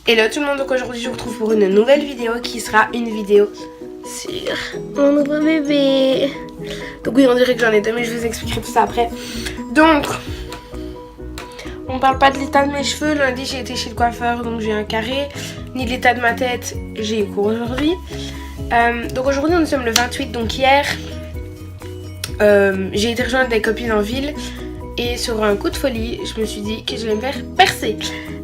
Hello tout le monde, donc aujourd'hui je vous retrouve pour une nouvelle vidéo qui sera une vidéo sur mon nouveau bébé. Donc oui, on dirait que j'en ai deux, mais je vous expliquerai tout ça après. Donc, on parle pas de l'état de mes cheveux. Lundi j'ai été chez le coiffeur, donc j'ai un carré. Ni de l'état de ma tête, j'ai eu cours aujourd'hui. Donc aujourd'hui nous sommes le 28, donc hier j'ai été rejoindre des copines en ville. Et sur un coup de folie, je me suis dit que je vais me faire percer.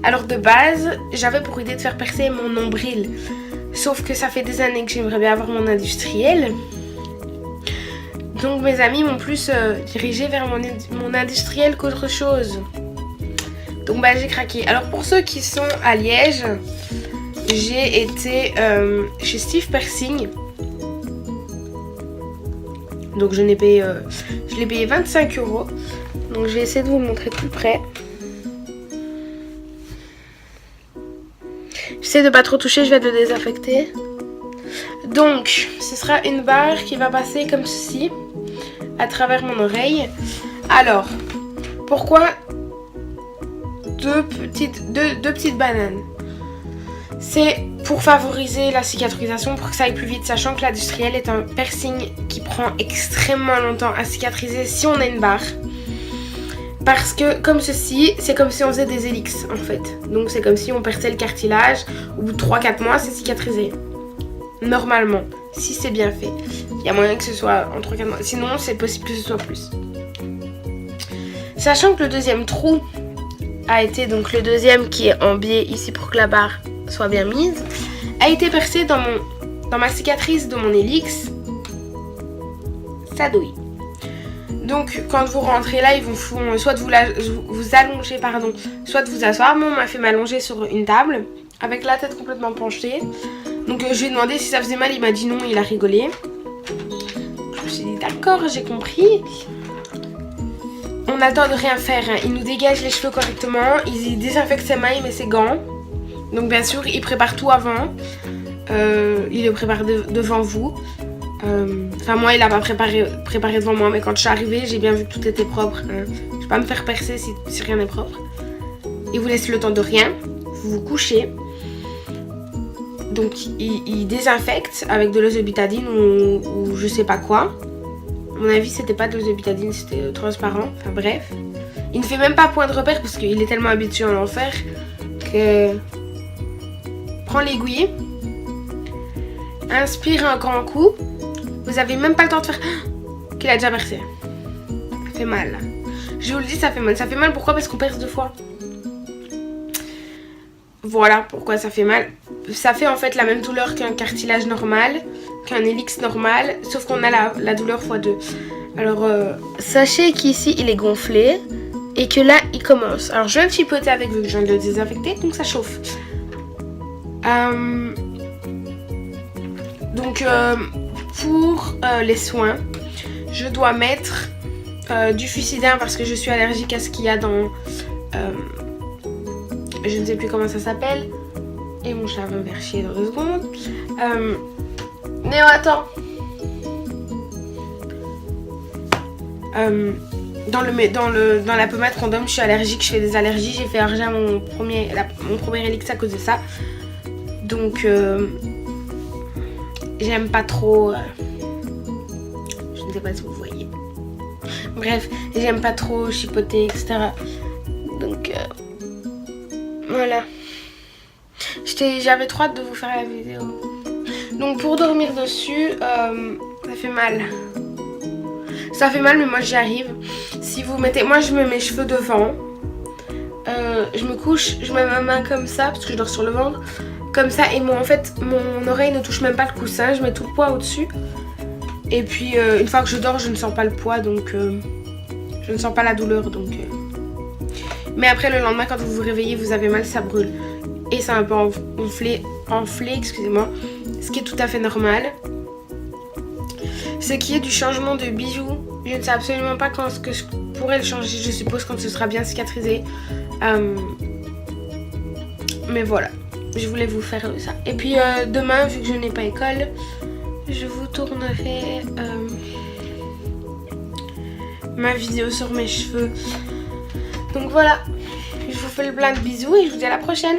Alors de base, j'avais pour idée de faire percer mon nombril. Sauf que ça fait des années que j'aimerais bien avoir mon industriel. Donc mes amis m'ont plus dirigé vers mon industriel qu'autre chose. Donc bah j'ai craqué. Alors pour ceux qui sont à Liège, j'ai été chez Steve Persing. Donc je l'ai payé 25 €. Donc je vais essayer de vous montrer de plus près. J'essaie de pas trop toucher, je vais le désinfecter. Donc ce sera une barre qui va passer comme ceci à travers mon oreille. Alors pourquoi deux petites bananes? C'est pour favoriser la cicatrisation, pour que ça aille plus vite, sachant que l'industriel est un piercing qui prend extrêmement longtemps à cicatriser si on a une barre. Parce que comme ceci, c'est comme si on faisait des hélix en fait. Donc c'est comme si on perçait le cartilage. Au bout de 3-4 mois, c'est cicatrisé. Normalement, si c'est bien fait. Il y a moyen que ce soit en 3-4 mois. Sinon, c'est possible que ce soit plus. Sachant que le deuxième trou a été, donc le deuxième qui est en biais ici pour que la barre soit bien mise, a été percé dans ma cicatrice de mon hélix. Ça douille. Donc quand vous rentrez là, ils vous font soit de vous allonger, pardon, soit de vous asseoir. Moi on m'a fait m'allonger sur une table avec la tête complètement penchée. Donc je lui ai demandé si ça faisait mal, il m'a dit non, il a rigolé. Je me suis dit d'accord, j'ai compris. On attend de rien faire, hein. Il nous dégage les cheveux correctement, il désinfecte ses mains, il met ses gants. Donc bien sûr il prépare tout avant, il le prépare devant vous. Enfin moi il a pas préparé devant moi, mais quand je suis arrivée j'ai bien vu que tout était propre, hein. Je vais pas me faire percer si rien n'est propre. Il vous laisse le temps de rien, vous vous couchez. Donc il désinfecte avec de l'ozobutadine ou je sais pas quoi. À mon avis c'était pas de l'ozobutadine, c'était transparent, enfin bref. Il ne fait même pas point de repère parce qu'il est tellement habitué à en faire que... Prends l'aiguille, inspire un grand coup. Vous avez même pas le temps de faire qu'il a déjà percé. Ça fait mal. Je vous le dis, ça fait mal. Ça fait mal pourquoi? Parce qu'on perce 2 fois. Voilà pourquoi ça fait mal. Ça fait en fait la même douleur qu'un cartilage normal, qu'un hélix normal, sauf qu'on a la douleur x2. Alors sachez qu'ici il est gonflé et que là il commence. Alors je viens de chipoter avec vu que je viens de le désinfecter, donc ça chauffe. Donc pour les soins, je dois mettre du Fucidin parce que je suis allergique à ce qu'il y a dans... je ne sais plus comment ça s'appelle. Et mon chat va me faire chier dans 2 secondes. Néo, attends. Dans la pommade Condom, je suis allergique, je fais des allergies. J'ai fait allergie à mon premier hélix à cause de ça. Donc j'aime pas trop, je ne sais pas si vous voyez. Bref, j'aime pas trop chipoter, etc. Donc voilà. J'avais trop hâte de vous faire la vidéo. Donc pour dormir dessus, ça fait mal. Ça fait mal mais moi j'y arrive. Si vous mettez, moi je mets mes cheveux devant. Je me couche, je mets ma main comme ça parce que je dors sur le ventre. Comme ça et en fait mon oreille ne touche même pas le coussin, je mets tout le poids au-dessus. Et puis une fois que je dors je ne sens pas le poids, donc je ne sens pas la douleur, donc mais après le lendemain quand vous vous réveillez vous avez mal, ça brûle. Et c'est un peu enflé, excusez-moi, ce qui est tout à fait normal. Ce qui est du changement de bijoux, je ne sais absolument pas quand ce que je pourrais le changer, je suppose quand ce sera bien cicatrisé. Mais voilà. Je voulais vous faire ça. Et puis demain, vu que je n'ai pas école, je vous tournerai ma vidéo sur mes cheveux. Donc voilà, je vous fais le plein de bisous et je vous dis à la prochaine.